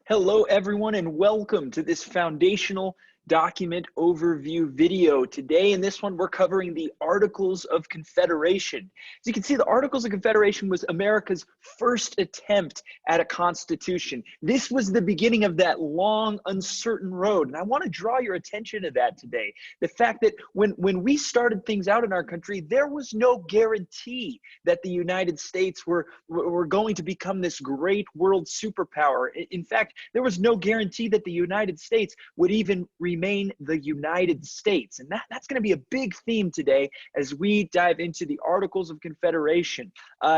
Hello, everyone, and welcome to this foundational document overview video. Today, in this one, we're covering the Articles of Confederation. As you can see, the Articles of Confederation was America's first attempt at a constitution. This was the beginning of that long, uncertain road, and I want to draw your attention to that today. The fact that when we started things out in our country, there was no guarantee that the United States were going to become this great world superpower. In fact, there was no guarantee that the United States would even remain the United States. And that's going to be a big theme today as we dive into the Articles of Confederation.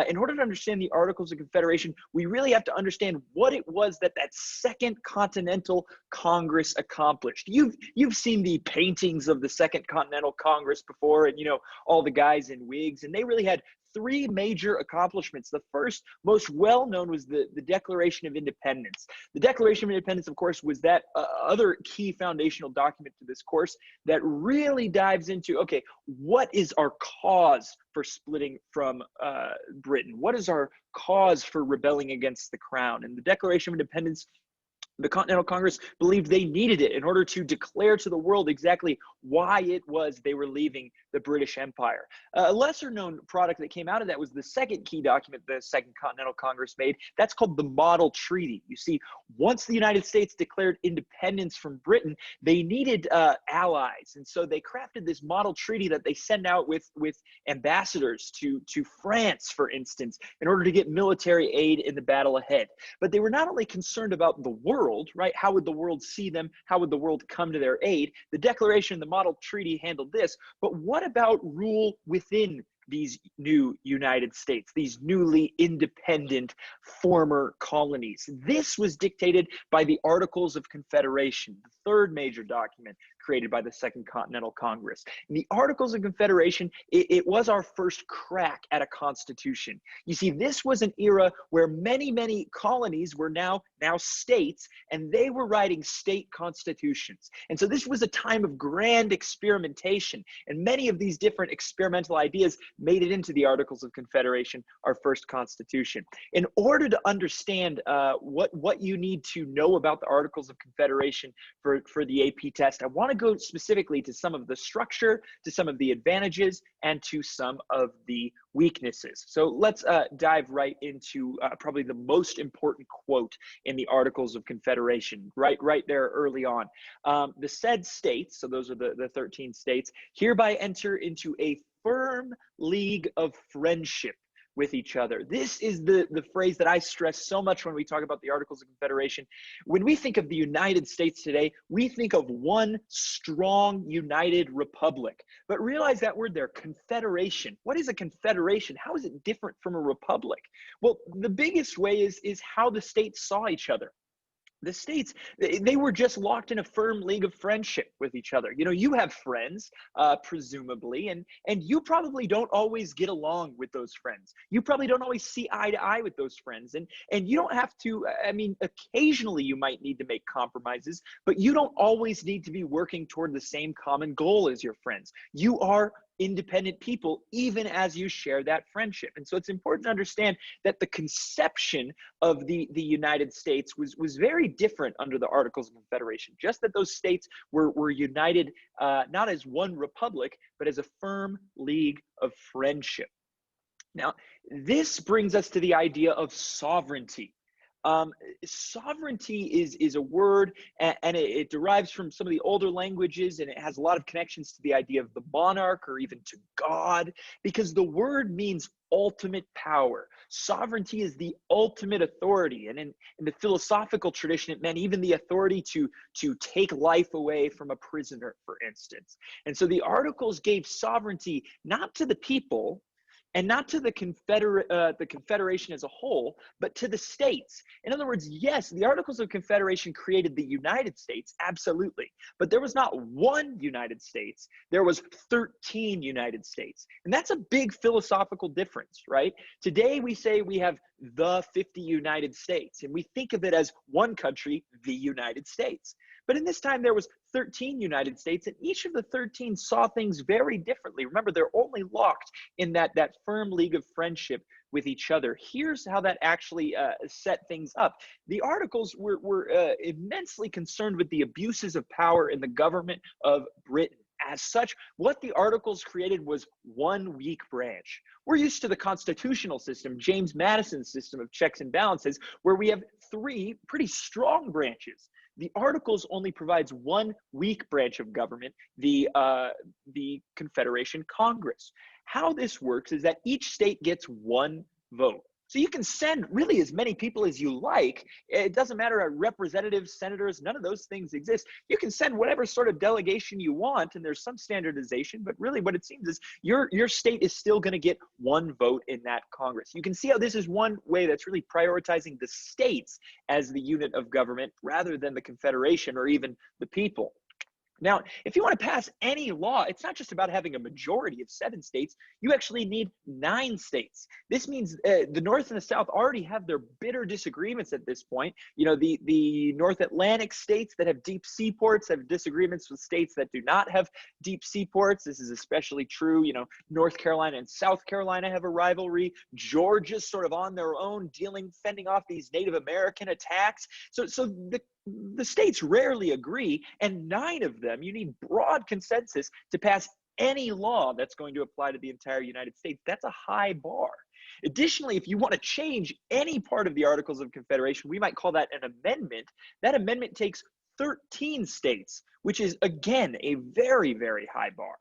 In order to understand the Articles of Confederation, we really have to understand what it was that Second Continental Congress accomplished. You've seen the paintings of the Second Continental Congress before, and all the guys in wigs, and they really had three major accomplishments. The first, most well-known, was the Declaration of Independence. The Declaration of Independence, of course, was that other key foundational document to this course that really dives into, okay, what is our cause for splitting from Britain? What is our cause for rebelling against the crown? And the Declaration of Independence, the Continental Congress believed they needed it in order to declare to the world exactly why it was they were leaving the British Empire. A lesser known product that came out of that was the second key document the Second Continental Congress made. That's called the Model Treaty. You see, once the United States declared independence from Britain, they needed allies. And so they crafted this Model Treaty that they send out with ambassadors to France, for instance, in order to get military aid in the battle ahead. But they were not only concerned about the world, right? How would the world see them? How would the world come to their aid? The Declaration, the Model Treaty handled this, but what about rule within these new United States, these newly independent former colonies? This was dictated by the Articles of Confederation, the third major document created by the Second Continental Congress. And the Articles of Confederation, it was our first crack at a constitution. You see, this was an era where many colonies were now states, and they were writing state constitutions. And so this was a time of grand experimentation, and many of these different experimental ideas made it into the Articles of Confederation, our first constitution. In order to understand what you need to know about the Articles of Confederation for the AP test, I want to go specifically to some of the structure, to some of the advantages, and to some of the weaknesses. So let's dive right into probably the most important quote in the Articles of Confederation, right there early on. The said states, so those are the 13 states, hereby enter into a firm league of friendship with each other. This is the phrase that I stress so much when we talk about the Articles of Confederation. When we think of the United States today, we think of one strong, united republic. But realize that word there, confederation. What is a confederation? How is it different from a republic? Well, the biggest way is how the states saw each other. The states, they were just locked in a firm league of friendship with each other. You have friends, presumably, and you probably don't always get along with those friends. You probably don't always see eye to eye with those friends. And you don't have to, occasionally you might need to make compromises, but you don't always need to be working toward the same common goal as your friends. You are independent people, even as you share that friendship. And so it's important to understand that the conception of the United States was very different under the Articles of Confederation, just that those states were united not as one republic, but as a firm league of friendship. Now, this brings us to the idea of sovereignty. Sovereignty is a word, and it derives from some of the older languages, and it has a lot of connections to the idea of the monarch or even to God, because the word means ultimate power. Sovereignty is the ultimate authority, and in the philosophical tradition, it meant even the authority to take life away from a prisoner, for instance. And so the Articles gave sovereignty not to the people, and not to the Confederation as a whole, but to the states. In other words, yes, the Articles of Confederation created the United States, absolutely. But there was not one United States, there was 13 United States. And that's a big philosophical difference, right? Today we say we have the 50 United States, and we think of it as one country, the United States. But in this time, there was 13 United States, and each of the 13 saw things very differently. Remember, they're only locked in that firm league of friendship with each other. Here's how that actually set things up. The Articles were immensely concerned with the abuses of power in the government of Britain. As such, what the Articles created was one weak branch. We're used to the constitutional system, James Madison's system of checks and balances, where we have three pretty strong branches. The Articles only provides one weak branch of government, the Confederation Congress. How this works is that each state gets one vote. So you can send really as many people as you like. It doesn't matter, representatives, senators, none of those things exist. You can send whatever sort of delegation you want, and there's some standardization, but really what it seems is your state is still going to get one vote in that Congress. You can see how this is one way that's really prioritizing the states as the unit of government rather than the Confederation or even the people. Now, if you want to pass any law, it's not just about having a majority of 7 states. You actually need 9 states. This means the North and the South already have their bitter disagreements at this point. You know, the North Atlantic states that have deep seaports have disagreements with states that do not have deep seaports. This is especially true. You know, North Carolina and South Carolina have a rivalry. Georgia's sort of on their own, fending off these Native American attacks. So the states rarely agree, and 9 of them, you need broad consensus to pass any law that's going to apply to the entire United States. That's a high bar. Additionally, if you want to change any part of the Articles of Confederation, we might call that an amendment. That amendment takes 13 states, which is, again, a very, very high bar.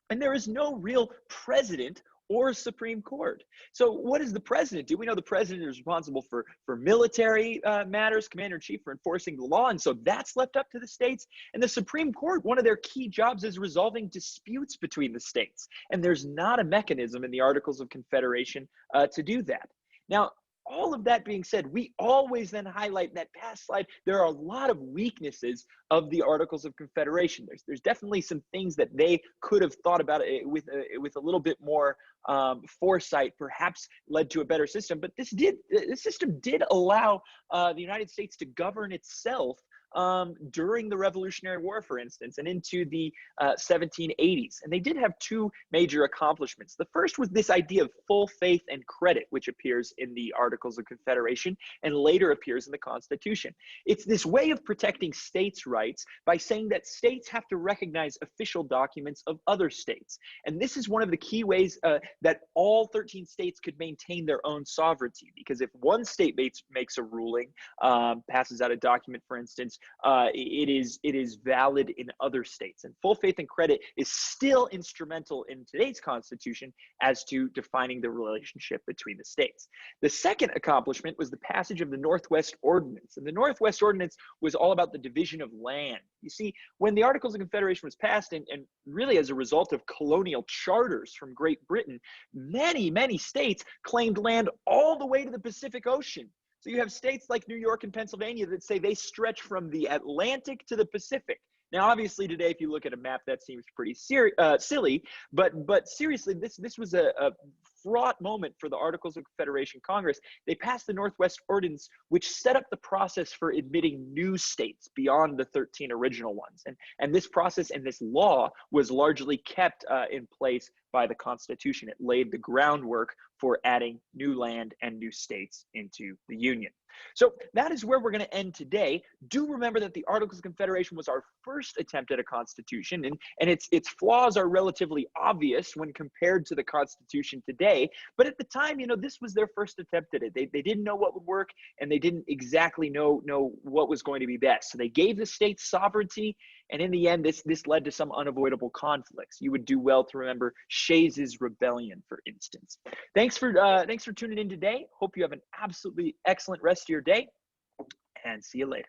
And there is no real president or Supreme Court. So what does the president do? We know the president is responsible for military matters, commander-in-chief for enforcing the law, and so that's left up to the states. And the Supreme Court, one of their key jobs is resolving disputes between the states. And there's not a mechanism in the Articles of Confederation to do that. Now, all of that being said, we always then highlight in that past slide, there are a lot of weaknesses of the Articles of Confederation. There's definitely some things that they could have thought about it with a little bit more foresight, perhaps led to a better system. But this system did allow the United States to govern itself during the Revolutionary War, for instance, and into the 1780s. And they did have 2 major accomplishments. The first was this idea of full faith and credit, which appears in the Articles of Confederation and later appears in the Constitution. It's this way of protecting states' rights by saying that states have to recognize official documents of other states. And this is one of the key ways that all 13 states could maintain their own sovereignty, because if one state makes a ruling, passes out a document, for instance, it is valid in other states. And full faith and credit is still instrumental in today's Constitution as to defining the relationship between the states. The second accomplishment was the passage of the Northwest Ordinance. And the Northwest Ordinance was all about the division of land. You see, when the Articles of Confederation was passed, and really as a result of colonial charters from Great Britain, many states claimed land all the way to the Pacific Ocean. So you have states like New York and Pennsylvania that say they stretch from the Atlantic to the Pacific. Now, obviously, today, if you look at a map, that seems pretty silly. But seriously, this was a fraught moment for the Articles of Confederation Congress. They passed the Northwest Ordinance, which set up the process for admitting new states beyond the 13 original ones. And this process and this law was largely kept in place by the Constitution. It laid the groundwork for adding new land and new states into the Union. So that is where we're going to end today. Do remember that the Articles of Confederation was our first attempt at a constitution, and its flaws are relatively obvious when compared to the Constitution today. But at the time, you know, this was their first attempt at it. They didn't know what would work, and they didn't exactly know what was going to be best. So they gave the states sovereignty, and in the end, this led to some unavoidable conflicts. You would do well to remember Shays' Rebellion, for instance. Thanks for tuning in today. Hope you have an absolutely excellent rest of your day, and see you later.